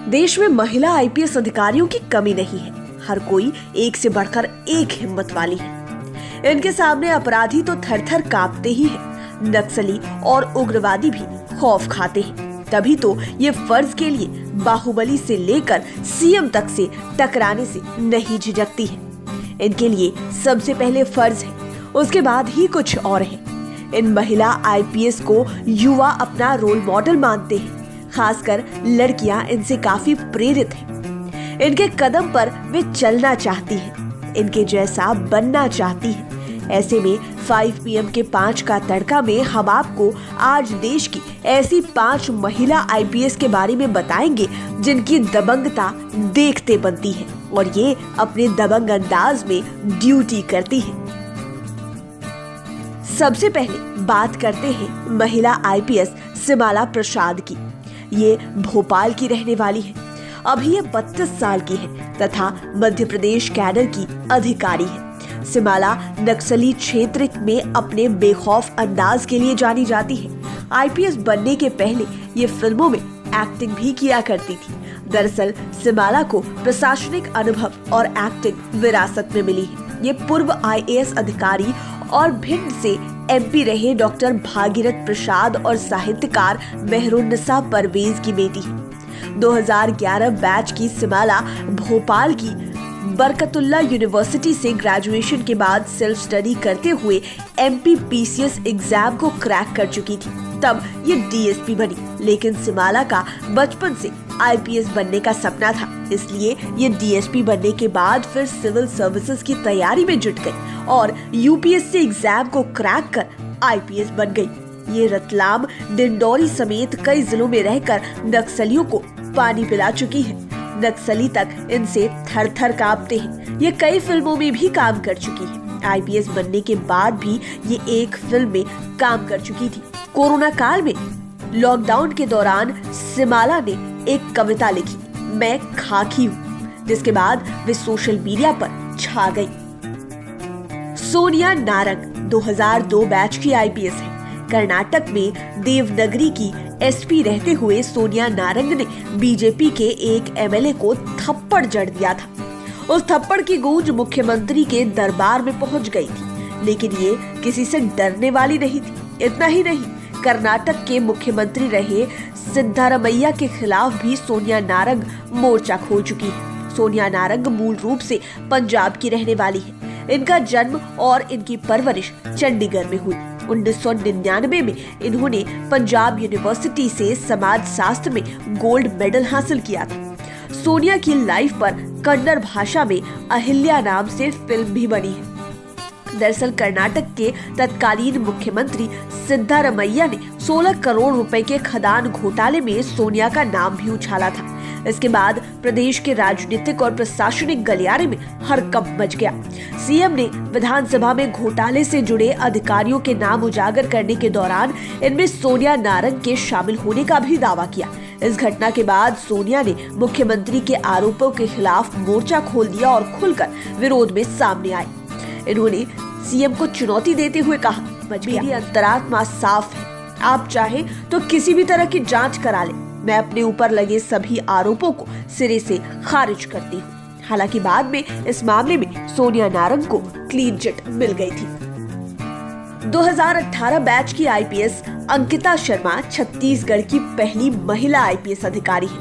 देश में महिला आईपीएस अधिकारियों की कमी नहीं है। हर कोई एक से बढ़कर एक हिम्मत वाली है। इनके सामने अपराधी तो थर-थर कांपते ही हैं। नक्सली और उग्रवादी भी खौफ खाते हैं। तभी तो ये फर्ज के लिए बाहुबली से लेकर सीएम तक से टकराने से नहीं झिझकती है। इनके लिए सबसे पहले फर्ज है, उसके बाद ही कुछ और है। इन महिला आईपीएस को युवा अपना रोल मॉडल मानते हैं। खासकर लड़कियां इनसे काफी प्रेरित हैं। इनके कदम पर वे चलना चाहती हैं, इनके जैसा बनना चाहती हैं। ऐसे में 5 PM के 5 का तड़का में हम आपको आज देश की ऐसी 5 महिला आईपीएस के बारे में बताएंगे जिनकी दबंगता देखते बनती है और ये अपने दबंग अंदाज में ड्यूटी करती है। सबसे पहले बात करते हैं महिला आईपीएस सिमाला प्रसाद की। ये भोपाल की रहने वाली है। अभी ये 32 साल की है तथा मध्य प्रदेश कैडर की अधिकारी है। सिमाला नक्सली क्षेत्र में अपने बेखौफ अंदाज के लिए जानी जाती है। आईपीएस बनने के पहले ये फिल्मों में एक्टिंग भी किया करती थी। दरअसल सिमाला को प्रशासनिक अनुभव और एक्टिंग विरासत में मिली है। ये पूर्व IAS अधिकारी और भिंड से MP रहे डॉक्टर भागीरथ प्रसाद और साहित्यकार मेहरुन्निसा परवेज की बेटी है। 2011 बैच की सिमाला भोपाल की बरकतुल्ला यूनिवर्सिटी से ग्रेजुएशन के बाद सेल्फ स्टडी करते हुए MP PCS एग्जाम को क्रैक कर चुकी थी। तब ये DSP बनी। लेकिन सिमाला का बचपन से IPS बनने का सपना था, इसलिए ये DSP बनने के बाद फिर सिविल सर्विसेज की तैयारी में जुट गई और UPSC एग्जाम को क्रैक कर IPS बन गई। ये रतलाम, डिंडौरी समेत कई जिलों में रहकर नक्सलियों को पानी पिला चुकी है। नक्सली तक इनसे थर-थर कांपते हैं। ये कई फिल्मों में भी काम कर चुकी है। IPS बनने के बाद भी ये एक फिल्म में काम कर चुकी थी। कोरोना काल में लॉकडाउन के दौरान सिमाला ने एक कविता लिखी, मैं खाकी हूँ, जिसके बाद वे सोशल मीडिया पर छा गई। सोनिया नारंग 2002 बैच की IPS है। कर्नाटक में देवनगरी की SP रहते हुए सोनिया नारंग ने बीजेपी के एक MLA को थप्पड़ जड़ दिया था। उस थप्पड़ की गूंज मुख्यमंत्री के दरबार में पहुंच गई थी, लेकिन ये किसी से डरने वाली नहीं थी। इतना ही नहीं, कर्नाटक के मुख्यमंत्री रहे सिद्धारमैया के खिलाफ भी सोनिया नारंग मोर्चा खोल चुकी है। सोनिया नारंग मूल रूप से पंजाब की रहने वाली है। इनका जन्म और इनकी परवरिश चंडीगढ़ में हुई। 1999 में इन्होंने पंजाब यूनिवर्सिटी से समाज शास्त्र में गोल्ड मेडल हासिल किया था। सोनिया की लाइफ पर कन्नड़ भाषा में अहिल्या नाम से फिल्म भी बनी है। दरअसल कर्नाटक के तत्कालीन मुख्यमंत्री सिद्धारमैया ने 16 करोड़ रुपए के खदान घोटाले में सोनिया का नाम भी उछाला था। इसके बाद प्रदेश के राजनीतिक और प्रशासनिक गलियारे में हड़कंप मच गया। सीएम ने विधानसभा में घोटाले से जुड़े अधिकारियों के नाम उजागर करने के दौरान इनमें सोनिया नारंग के शामिल होने का भी दावा किया। इस घटना के बाद सोनिया ने मुख्यमंत्री के आरोपों के खिलाफ मोर्चा खोल दिया और खुलकर विरोध में सामने आई। इन्होंने सीएम को चुनौती देते हुए कहा, मेरी अंतरात्मा साफ है, आप चाहे तो किसी भी तरह की जांच करा ले, मैं अपने ऊपर लगे सभी आरोपों को सिरे से खारिज करती हूँ। हालांकि बाद में इस मामले में सोनिया नारंग को क्लीन चिट मिल गई थी। 2018 बैच की IPS अंकिता शर्मा छत्तीसगढ़ की पहली महिला IPS अधिकारी है।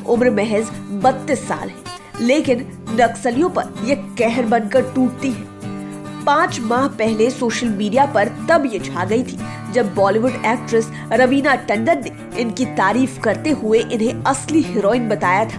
उम्र महज 32 साल है, लेकिन नक्सलियों पर यह कहर बनकर टूटती है। 5 माह पहले सोशल मीडिया पर तब ये छा गई थी जब बॉलीवुड एक्ट्रेस रवीना टंडन ने इनकी तारीफ करते हुए इन्हें असली हीरोइन बताया था।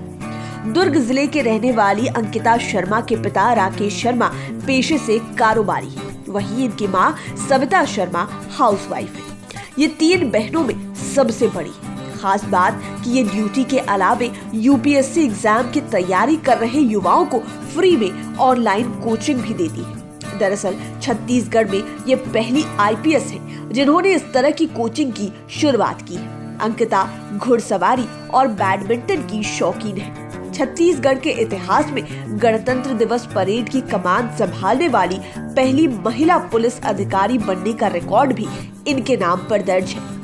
दुर्ग जिले के रहने वाली अंकिता शर्मा के पिता राकेश शर्मा पेशे से कारोबारी है, वहीं इनकी मां सविता शर्मा हाउसवाइफ है। ये 3 बहनों में सबसे बड़ी है। खास बात कि ये ड्यूटी के अलावे UPSC एग्जाम की तैयारी कर रहे युवाओं को फ्री में ऑनलाइन कोचिंग भी देती है। दरअसल छत्तीसगढ़ में ये पहली IPS है जिन्होंने इस तरह की कोचिंग की शुरुआत की है। अंकिता घुड़सवारी और बैडमिंटन की शौकीन है। छत्तीसगढ़ के इतिहास में गणतंत्र दिवस परेड की कमान संभालने वाली पहली महिला पुलिस अधिकारी बनने का रिकॉर्ड भी इनके नाम पर दर्ज है।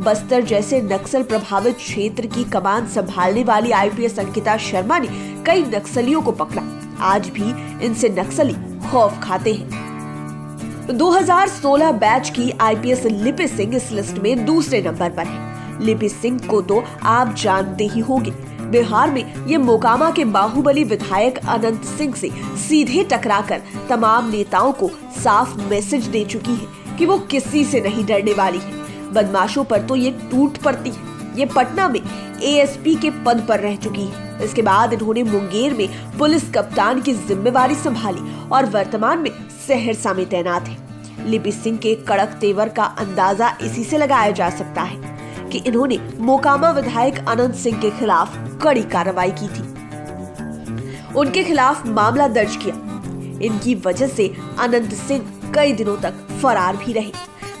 बस्तर जैसे नक्सल प्रभावित क्षेत्र की कमान संभालने वाली आईपीएस अंकिता शर्मा ने कई नक्सलियों को पकड़ा। आज भी इनसे नक्सली खौफ खाते हैं। 2016 बैच की आईपीएस लिपि सिंह इस लिस्ट में दूसरे नंबर पर है। लिपि सिंह को तो आप जानते ही होंगे। बिहार में ये मोकामा के बाहुबली विधायक अनंत सिंह से सीधे टकराकर तमाम नेताओं को साफ मैसेज दे चुकी है कि वो किसी से नहीं डरने वाली है। बदमाशों पर तो ये टूट पड़ती है। ये पटना में एएसपी के पद पर रह चुकी है। इसके बाद इन्होंने मुंगेर में पुलिस कप्तान की जिम्मेवारी संभाली और वर्तमान में सहरसा में तैनात है। लिपि सिंह के कड़क तेवर का अंदाजा इसी से लगाया जा सकता है कि इन्होंने मोकामा विधायक अनंत सिंह के खिलाफ कड़ी कार्रवाई की थी, उनके खिलाफ मामला दर्ज किया। इनकी वजह से अनंत सिंह कई दिनों तक फरार भी रहे।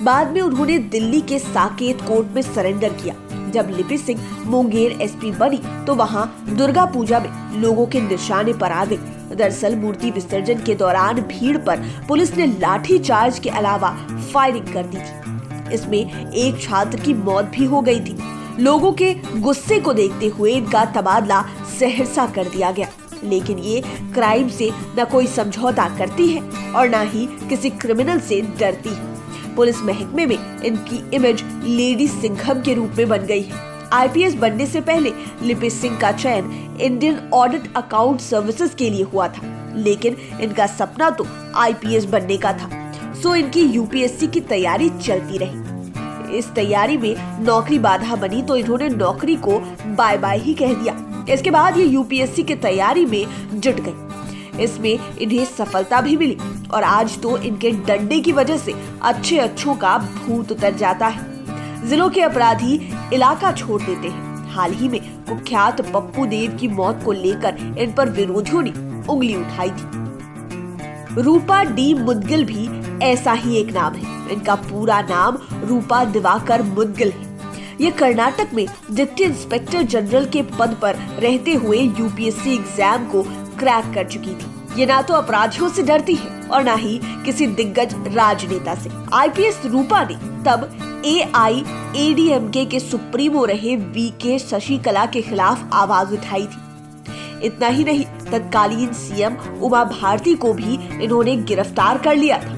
बाद में उन्होंने दिल्ली के साकेत कोर्ट में सरेंडर किया। जब लिपि सिंह मुंगेर एसपी बनी तो वहां दुर्गा पूजा में लोगों के निशाने पर आ गई। दरअसल मूर्ति विसर्जन के दौरान भीड़ पर पुलिस ने लाठी चार्ज के अलावा फायरिंग कर दी थी। इसमें एक छात्र की मौत भी हो गई थी। लोगों के गुस्से को देखते हुए इनका तबादला सहरसा कर दिया गया। लेकिन ये क्राइम से न कोई समझौता करती है और न ही किसी क्रिमिनल से डरती है। पुलिस महकमे में इनकी इमेज लेडी सिंघम के रूप में बन गई है। आईपीएस बनने से पहले लिपि सिंह का चयन इंडियन ऑडिट अकाउंट सर्विसेज के लिए हुआ था, लेकिन इनका सपना तो आईपीएस बनने का था। सो इनकी यूपीएससी की तैयारी चलती रही। इस तैयारी में नौकरी बाधा बनी तो इन्होंने नौकरी को बाय बाय ही कह दिया। इसके बाद ये यूपीएससी की तैयारी में जुट गई। इसमें इन्हें सफलता भी मिली और आज तो इनके डंडे की वजह से अच्छों का भूत उतर जाता है। जिलों के अपराधी इलाका छोड़ देते हैं। हाल ही में कुख्यात पप्पू देव की मौत को लेकर इन पर विरोधियों ने उंगली उठाई थी। रूपा डी मुदगिल भी ऐसा ही एक नाम है। इनका पूरा नाम रूपा दिवाकर मुदगिल है। ये कर्नाटक में डिप्टी इंस्पेक्टर जनरल के पद पर रहते हुए यूपीएससी एग्जाम को क्रैक कर चुकी थी। ये ना तो अपराधियों से डरती है और ना ही किसी दिग्गज राजनेता से। आईपीएस रूपा ने तब एआईएडीएमके के सुप्रीमो रहे वीके शशिकला के खिलाफ आवाज उठाई थी। इतना ही नहीं, तत्कालीन सीएम उमा भारती को भी इन्होंने गिरफ्तार कर लिया था।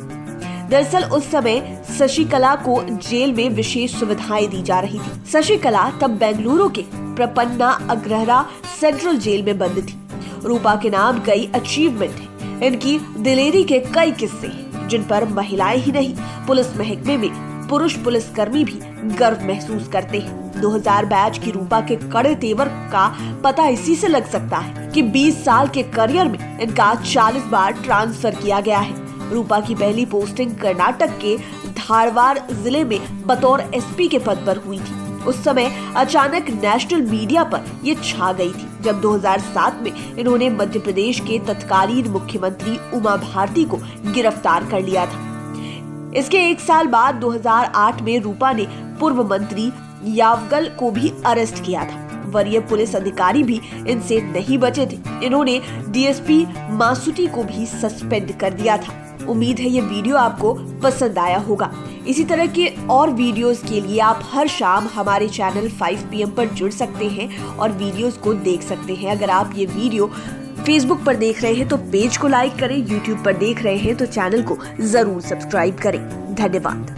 दरअसल उस समय शशिकला को जेल में विशेष सुविधाएं दी जा रही थी। शशिकला तब बेंगलुरु के प्रपन्ना अग्रहारा सेंट्रल जेल में बंद थी। रूपा के नाम कई अचीवमेंट है। इनकी दिलेरी के कई किस्से हैं, जिन पर महिलाएं ही नहीं पुलिस महकमे में पुरुष पुलिसकर्मी भी गर्व महसूस करते हैं। 2000 बैच की रूपा के कड़े तेवर का पता इसी से लग सकता है कि 20 साल के करियर में इनका 40 बार ट्रांसफर किया गया है। रूपा की पहली पोस्टिंग कर्नाटक के धारवाड़ जिले में बतौर एसपी के पद पर हुई थी। उस समय अचानक नेशनल मीडिया पर ये छा गई थी जब 2007 में इन्होंने मध्य प्रदेश के तत्कालीन मुख्यमंत्री उमा भारती को गिरफ्तार कर लिया था। इसके एक साल बाद 2008 में रूपा ने पूर्व मंत्री यावगल को भी अरेस्ट किया था। वरीय पुलिस अधिकारी भी इनसे नहीं बचे थे। इन्होंने डीएसपी मासूटी को भी सस्पेंड कर दिया था। उम्मीद है ये वीडियो आपको पसंद आया होगा। इसी तरह के और वीडियोस के लिए आप हर शाम हमारे चैनल 5 PM पर जुड़ सकते हैं और वीडियोस को देख सकते हैं। अगर आप ये वीडियो फेसबुक पर देख रहे हैं तो पेज को लाइक करें, यूट्यूब पर देख रहे हैं तो चैनल को जरूर सब्सक्राइब करें। धन्यवाद।